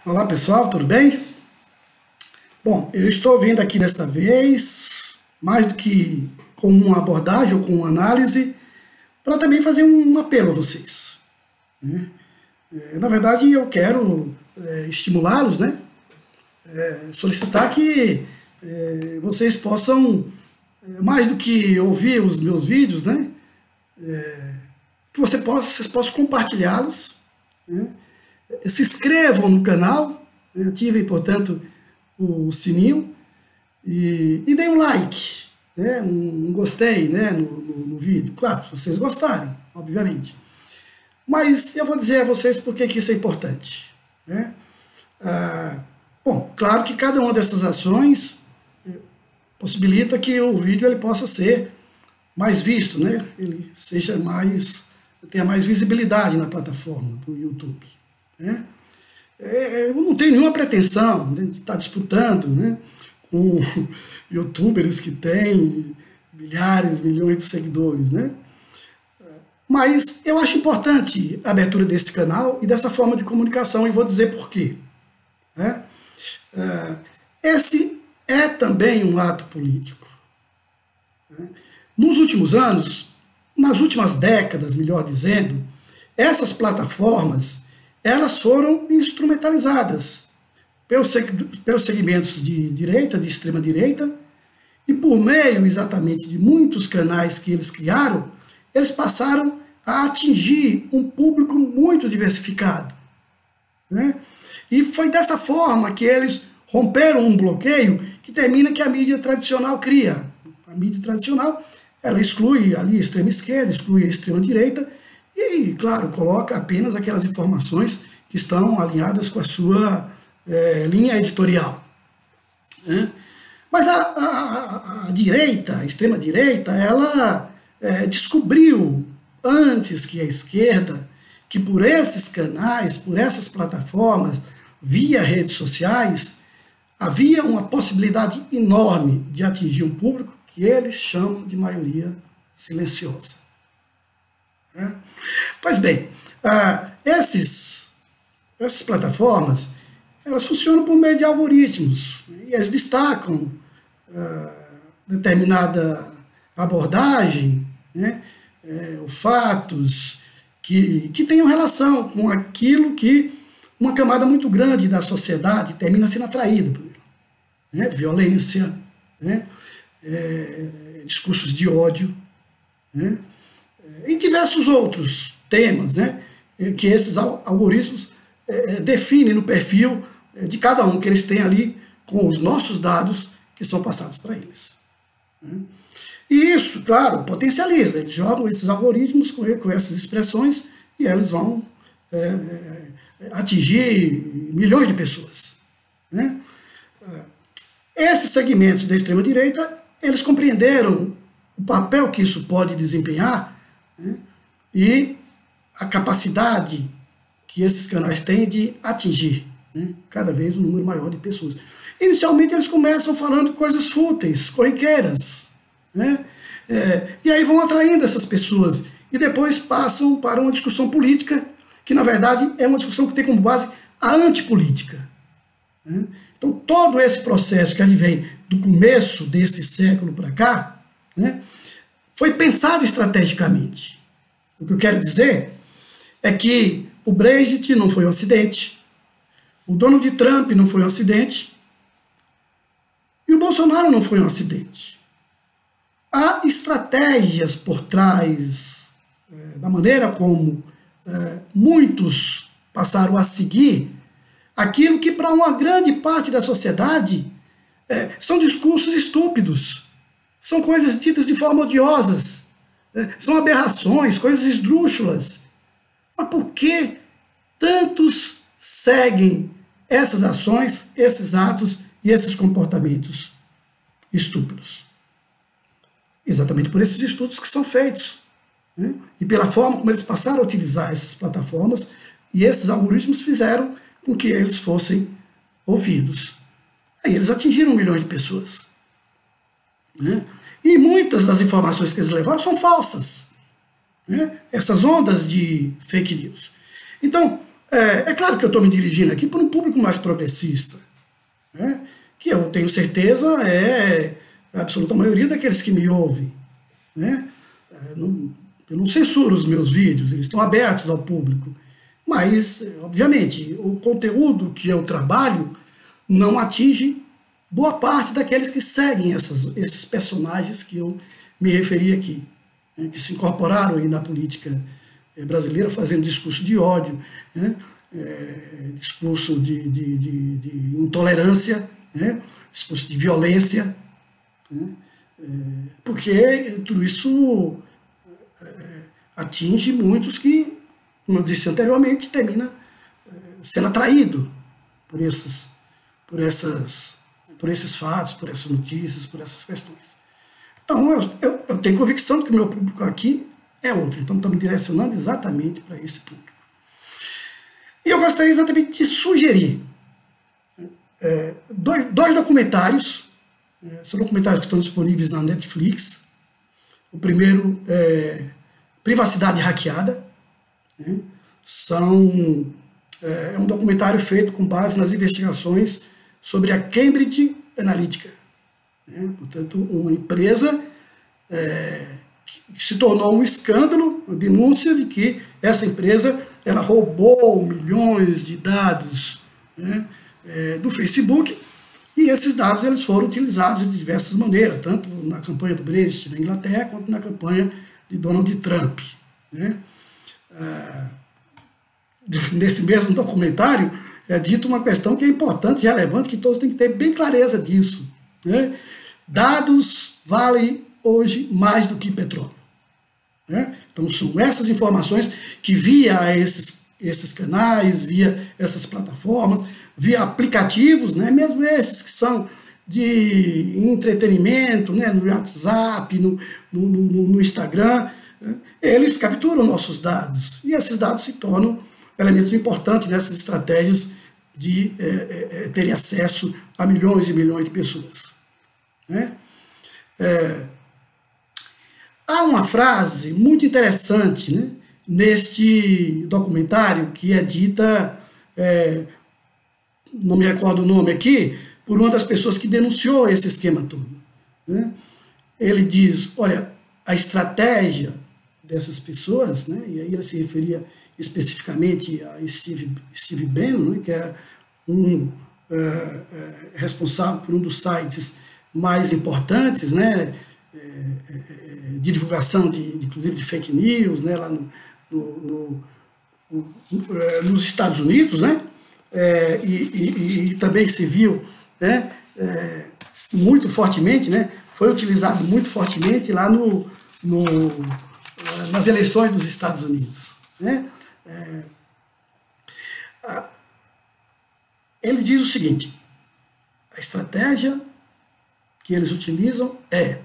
Olá pessoal, tudo bem? Bom, eu estou vindo aqui desta vez, mais do que com uma abordagem ou com uma análise, para também fazer um apelo a vocês, né? Na verdade, eu quero estimulá-los, né? Solicitar que vocês possam, mais do que ouvir os meus vídeos, né? Que vocês possam compartilhá-los, né? Se inscrevam no canal, ativem, portanto, o sininho e deem um like, né? um gostei, né? no vídeo. Claro, se vocês gostarem, obviamente. Mas eu vou dizer a vocês por que isso é importante, né? Bom, claro que cada uma dessas ações possibilita que o vídeo ele possa ser mais visto, né? Ele tenha mais visibilidade na plataforma do YouTube, né? Eu não tenho nenhuma pretensão, né, de estar disputando, né, com youtubers que têm milhares, milhões de seguidores, né? Mas eu acho importante a abertura desse canal e dessa forma de comunicação, e vou dizer por quê, né? Esse é também um ato político, né? Nos últimos anos, nas últimas décadas, melhor dizendo, essas plataformas elas foram instrumentalizadas pelos segmentos de direita, de extrema direita, e por meio exatamente de muitos canais que eles criaram, eles passaram a atingir um público muito diversificado, né? E foi dessa forma que eles romperam um bloqueio que termina que a mídia tradicional cria. A mídia tradicional, ela exclui ali a extrema esquerda, exclui a extrema direita, e, claro, coloca apenas aquelas informações que estão alinhadas com a sua linha editorial, né? Mas a direita, a extrema-direita, ela descobriu, antes que a esquerda, que por esses canais, por essas plataformas, via redes sociais, havia uma possibilidade enorme de atingir um público que eles chamam de maioria silenciosa, né? Pois bem, essas plataformas, elas funcionam por meio de algoritmos, e eles destacam determinada abordagem, né? Fatos que tenham relação com aquilo que uma camada muito grande da sociedade termina sendo atraída por ele, né? Violência, né? Discursos de ódio, né? E diversos outros temas, né, que esses algoritmos definem no perfil de cada um, que eles têm ali com os nossos dados que são passados para eles, né? E isso, claro, potencializa. Eles jogam esses algoritmos com essas expressões e eles vão atingir milhões de pessoas, né? Esses segmentos da extrema-direita, eles compreenderam o papel que isso pode desempenhar, né, e a capacidade que esses canais têm de atingir, né, cada vez um número maior de pessoas. Inicialmente eles começam falando coisas fúteis, corriqueiras, né, e aí vão atraindo essas pessoas, e depois passam para uma discussão política, que na verdade é uma discussão que tem como base a antipolítica, né? Então todo esse processo que advém do começo desse século para cá, né, foi pensado estrategicamente. O que eu quero dizer é que o Brexit não foi um acidente, o Donald Trump não foi um acidente, e o Bolsonaro não foi um acidente. Há estratégias por trás da maneira como muitos passaram a seguir aquilo que para uma grande parte da sociedade são discursos estúpidos, são coisas ditas de forma odiosas, são aberrações, coisas esdrúxulas. Mas por que tantos seguem essas ações, esses atos e esses comportamentos estúpidos? Exatamente por esses estudos que são feitos, né? E pela forma como eles passaram a utilizar essas plataformas, e esses algoritmos fizeram com que eles fossem ouvidos. Aí eles atingiram milhões de pessoas, né? E muitas das informações que eles levaram são falsas, né? Essas ondas de fake news. Então, É claro que eu estou me dirigindo aqui para um público mais progressista, né? Que eu tenho certeza é a absoluta maioria daqueles que me ouvem, né? Eu não censuro os meus vídeos, eles estão abertos ao público, mas, obviamente, o conteúdo que eu trabalho não atinge boa parte daqueles que seguem esses personagens que eu me referi aqui, né? Que se incorporaram aí na política brasileira, fazendo discurso de ódio, né? Discurso de intolerância, né? Discurso de violência, né? Porque tudo isso atinge muitos que, como eu disse anteriormente, termina sendo atraído por esses fatos, por essas notícias, por essas questões. Então, eu tenho convicção de que o meu público aqui é outro, então estou me direcionando exatamente para esse público. E eu gostaria exatamente de sugerir dois documentários, são documentários que estão disponíveis na Netflix. O primeiro é Privacidade Hackeada, né? É um documentário feito com base nas investigações sobre a Cambridge Analytica, né? Portanto, uma empresa que se tornou um escândalo, uma denúncia de que essa empresa ela roubou milhões de dados, né, do Facebook, e esses dados eles foram utilizados de diversas maneiras, tanto na campanha do Brexit na Inglaterra, quanto na campanha de Donald Trump, né? Nesse mesmo documentário é dito uma questão que é importante e relevante, que todos têm que ter bem clareza disso, né? Dados valem hoje mais do que petróleo, né? Então são essas informações que via esses canais, via essas plataformas, via aplicativos, né? Mesmo esses que são de entretenimento, né? No WhatsApp, no Instagram, né? Eles capturam nossos dados e esses dados se tornam elementos importantes nessas estratégias de terem acesso a milhões e milhões de pessoas, né? Há uma frase muito interessante, né, neste documentário que é dita, não me recordo o nome aqui, por uma das pessoas que denunciou esse esquema todo, né? Ele diz, olha, a estratégia dessas pessoas, né, e aí ele se referia especificamente a Steve Bannon, né, que era responsável por um dos sites mais importantes, né, de divulgação, inclusive de fake news, né, lá nos Estados Unidos, né, e também se viu, né, muito fortemente, né, foi utilizado muito fortemente lá nas eleições dos Estados Unidos, né. Ele diz o seguinte: a estratégia que eles utilizam é: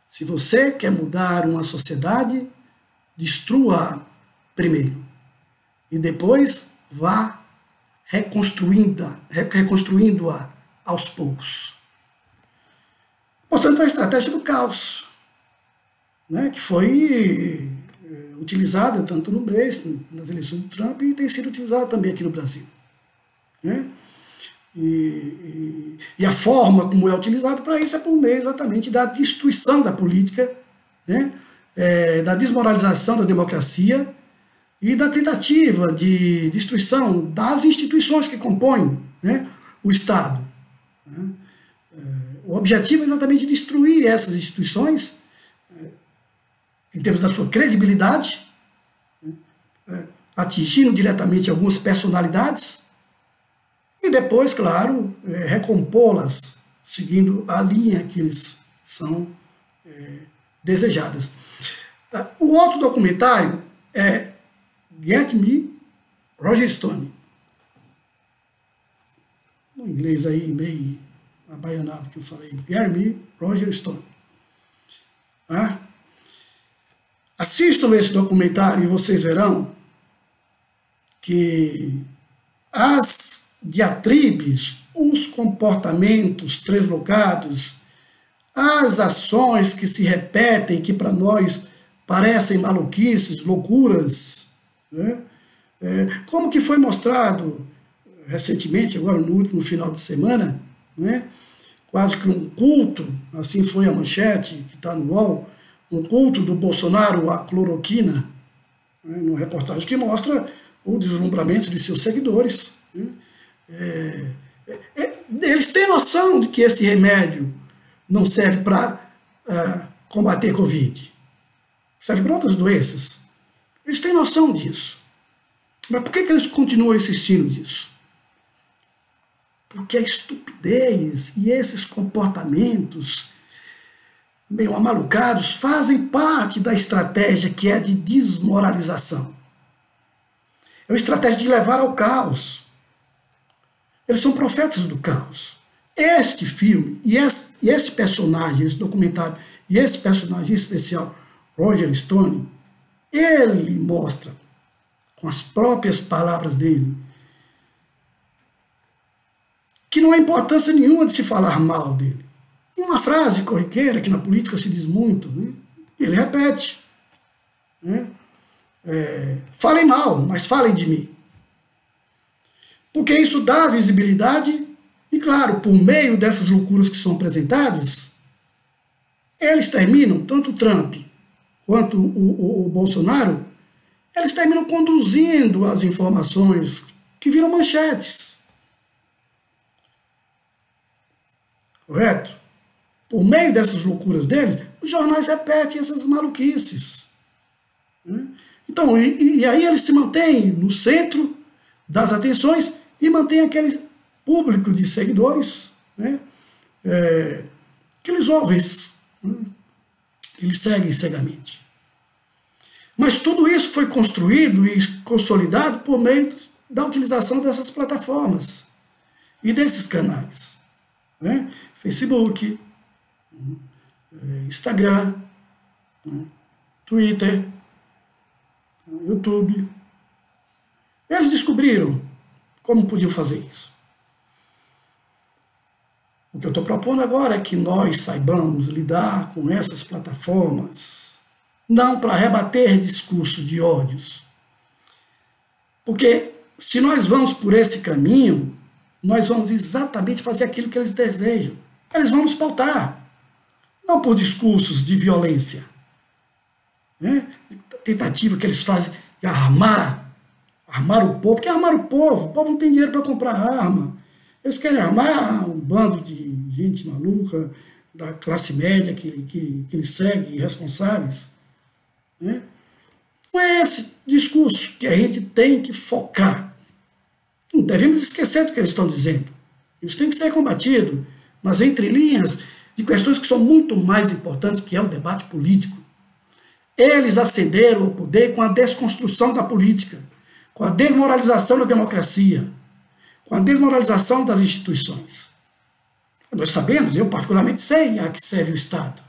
se você quer mudar uma sociedade, destrua-a primeiro e depois vá reconstruindo-a aos poucos. Portanto, a estratégia do caos, né, que foi utilizada tanto no Brexit, nas eleições do Trump, e tem sido utilizada também aqui no Brasil, né? E a forma como é utilizado para isso é por meio exatamente da destruição da política, né? Da desmoralização da democracia e da tentativa de destruição das instituições que compõem, né, o Estado, né? O objetivo é exatamente destruir essas instituições em termos da sua credibilidade, atingindo diretamente algumas personalidades, e depois, claro, recompô-las, seguindo a linha que eles são desejadas. O outro documentário é Get Me, Roger Stone. No inglês aí, meio abaianado que eu falei. Get Me, Roger Stone. Assistam esse documentário e vocês verão que as diatribes, os comportamentos translocados, as ações que se repetem, que para nós parecem maluquices, loucuras, né, Como que foi mostrado recentemente, agora no último final de semana, né, quase que um culto, assim foi a manchete que está no UOL, um culto do Bolsonaro à cloroquina, né, numa reportagem que mostra o deslumbramento de seus seguidores. Né. Eles têm noção de que esse remédio não serve para combater Covid, serve para outras doenças. Eles têm noção disso. Mas por que eles continuam insistindo nisso? Porque a estupidez e esses comportamentos meio amalucados fazem parte da estratégia que é de desmoralização. É uma estratégia de levar ao caos. Eles são profetas do caos. Este filme e este personagem, esse documentário, e esse personagem especial, Roger Stone, ele mostra, com as próprias palavras dele, que não há importância nenhuma de se falar mal dele. E uma frase corriqueira, que na política se diz muito, né? Ele repete. Né? Falem mal, mas falem de mim. Porque isso dá visibilidade e, claro, por meio dessas loucuras que são apresentadas, eles terminam, tanto o Trump quanto o Bolsonaro, eles terminam conduzindo as informações que viram manchetes. Correto? Por meio dessas loucuras deles, os jornais repetem essas maluquices. Né? Então, e aí eles se mantêm no centro das atenções e mantêm aquele público de seguidores, né? Que eles ouvem, né? Eles seguem cegamente. Mas tudo isso foi construído e consolidado por meio da utilização dessas plataformas e desses canais. Né? Facebook, Instagram, Twitter, YouTube. Eles descobriram como podiam fazer isso. O que eu estou propondo agora é que nós saibamos lidar com essas plataformas, não para rebater discurso de ódios. Porque se nós vamos por esse caminho, nós vamos exatamente fazer aquilo que eles desejam. Eles vão nos pautar, não por discursos de violência. Né? Tentativa que eles fazem de armar o povo. Quer armar o povo? O povo não tem dinheiro para comprar arma. Eles querem armar um bando de gente maluca, da classe média que eles seguem, irresponsáveis. Né? Não é esse discurso que a gente tem que focar. Não devemos esquecer do que eles estão dizendo. Isso tem que ser combatido nas entrelinhas de questões que são muito mais importantes, que é o debate político. Eles ascenderam ao poder com a desconstrução da política, com a desmoralização da democracia, com a desmoralização das instituições. Nós sabemos, eu particularmente sei a que serve o Estado.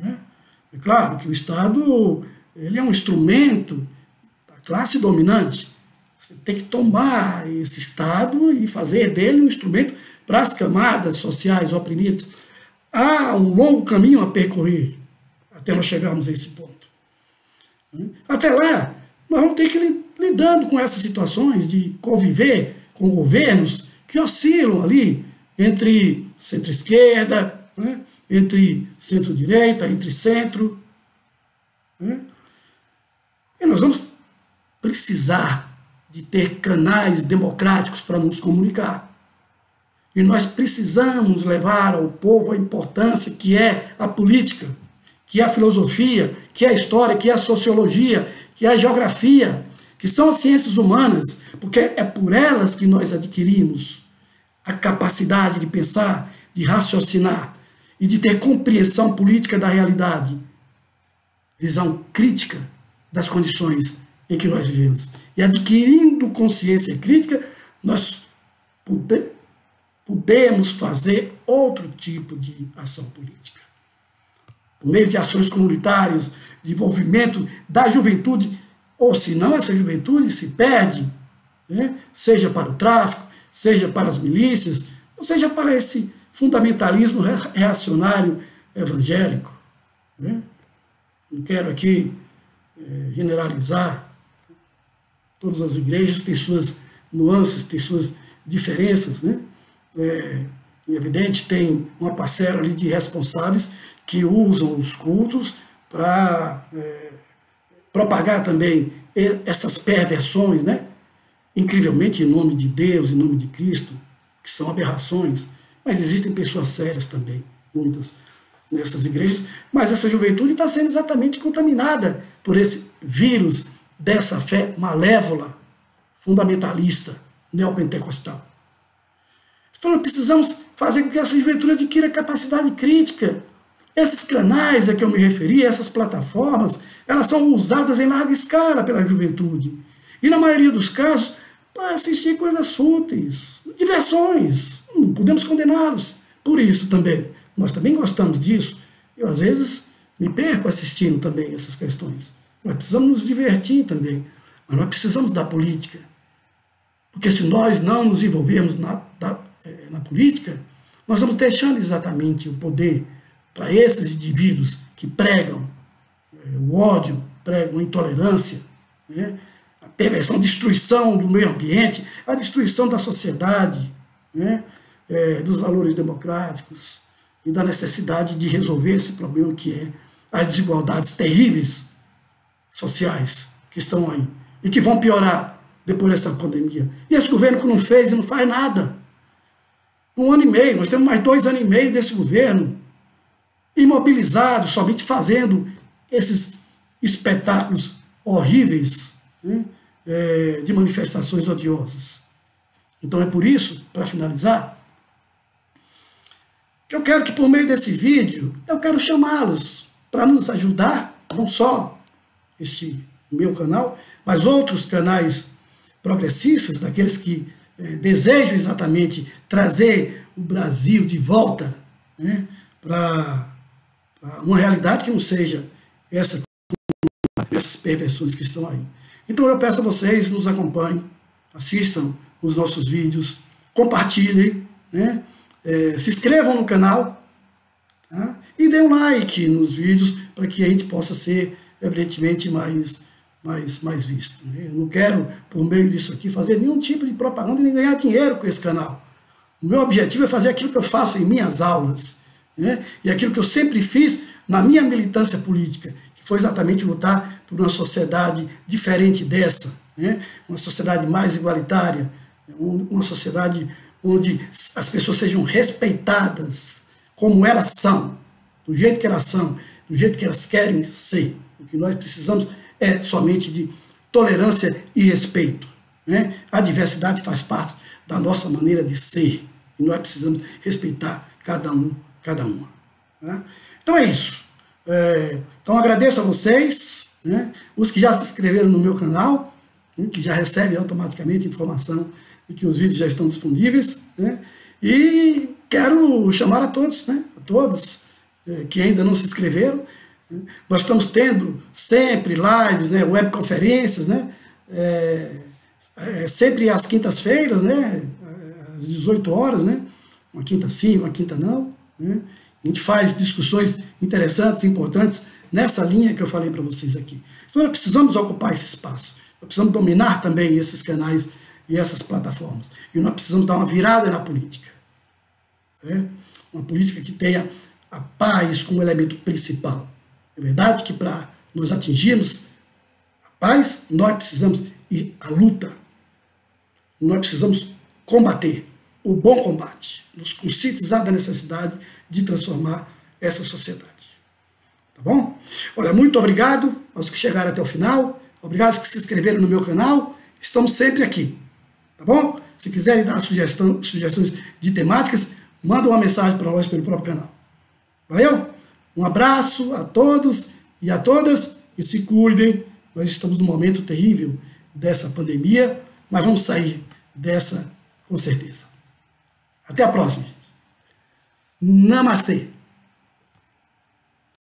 É claro que o Estado ele é um instrumento da classe dominante. Você tem que tomar esse Estado e fazer dele um instrumento para as camadas sociais oprimidas. Há um longo caminho a percorrer até nós chegarmos a esse ponto. Até lá, nós vamos ter que ir lidando com essas situações de conviver com governos que oscilam ali entre centro-esquerda, né, entre centro-direita, entre centro. Né? E nós vamos precisar de ter canais democráticos para nos comunicar. E nós precisamos levar ao povo a importância que é a política, que é a filosofia, que é a história, que é a sociologia, que é a geografia, que são as ciências humanas, porque é por elas que nós adquirimos a capacidade de pensar, de raciocinar e de ter compreensão política da realidade, visão crítica das condições em que nós vivemos. E adquirindo consciência crítica, nós podemos fazer outro tipo de ação política. Por meio de ações comunitárias, de envolvimento da juventude, ou se não, essa juventude se perde, né? Seja para o tráfico, seja para as milícias, ou seja para esse fundamentalismo reacionário evangélico. Né? Não quero aqui generalizar, Todas as igrejas têm suas nuances, têm suas diferenças, né? É evidente, tem uma parcela ali de responsáveis que usam os cultos para propagar também essas perversões, né? Incrivelmente em nome de Deus, em nome de Cristo, que são aberrações, mas existem pessoas sérias também, muitas, nessas igrejas, mas essa juventude está sendo exatamente contaminada por esse vírus dessa fé malévola, fundamentalista, neopentecostal. Então nós precisamos fazer com que essa juventude adquira capacidade crítica. Esses canais a que eu me referi, essas plataformas, elas são usadas em larga escala pela juventude. E na maioria dos casos, para assistir coisas fúteis, diversões. Não podemos condená-los por isso também. Nós também gostamos disso. Eu, às vezes, me perco assistindo também essas questões. Nós precisamos nos divertir também. Mas nós precisamos da política. Porque se nós não nos envolvermos na política, nós vamos deixando exatamente o poder para esses indivíduos que pregam o ódio, pregam a intolerância, né? A perversão, a destruição do meio ambiente, a destruição da sociedade, né? Dos valores democráticos e da necessidade de resolver esse problema que é as desigualdades terríveis sociais que estão aí e que vão piorar depois dessa pandemia. E esse governo que não fez e não faz nada. 1 ano e meio, nós temos mais 2 anos e meio desse governo imobilizado, somente fazendo esses espetáculos horríveis, né, de manifestações odiosas. Então é por isso, para finalizar, que eu quero que por meio desse vídeo, eu quero chamá-los para nos ajudar, não só este meu canal, mas outros canais progressistas, daqueles que desejam exatamente trazer o Brasil de volta, né, para uma realidade que não seja essas perversões que estão aí. Então eu peço a vocês, nos acompanhem, assistam os nossos vídeos, compartilhem, né, se inscrevam no canal, tá, e dê um like nos vídeos para que a gente possa ser, evidentemente, mais visto. Né? Eu não quero, por meio disso aqui, fazer nenhum tipo de propaganda nem ganhar dinheiro com esse canal. O meu objetivo é fazer aquilo que eu faço em minhas aulas, né? E aquilo que eu sempre fiz na minha militância política, que foi exatamente lutar por uma sociedade diferente dessa, né? Uma sociedade mais igualitária, uma sociedade onde as pessoas sejam respeitadas como elas são, do jeito que elas são, do jeito que elas querem ser. O que nós precisamos é somente de tolerância e respeito, né? A diversidade faz parte da nossa maneira de ser e nós precisamos respeitar cada um, cada uma. Tá? Então é isso. Então agradeço a vocês, né? Os que já se inscreveram no meu canal, né? Que já recebem automaticamente informação de que os vídeos já estão disponíveis, né? E quero chamar a todos, né? A todos que ainda não se inscreveram. Nós estamos tendo sempre lives, né, webconferências, né, sempre às quintas-feiras, né, às 18 horas, né, uma quinta sim, uma quinta não. Né, a gente faz discussões interessantes, importantes, nessa linha que eu falei para vocês aqui. Então nós precisamos ocupar esse espaço, nós precisamos dominar também esses canais e essas plataformas. E nós precisamos dar uma virada na política. Né, uma política que tenha a paz como elemento principal. É verdade que para nós atingirmos a paz, nós precisamos ir à luta. Nós precisamos combater o bom combate, nos conscientizar da necessidade de transformar essa sociedade. Tá bom? Olha, muito obrigado aos que chegaram até o final, obrigado aos que se inscreveram no meu canal, estamos sempre aqui. Tá bom? Se quiserem dar sugestões de temáticas, manda uma mensagem para nós pelo próprio canal. Valeu? Um abraço a todos e a todas e se cuidem. Nós estamos num momento terrível dessa pandemia, mas vamos sair dessa com certeza. Até a próxima. Namastê.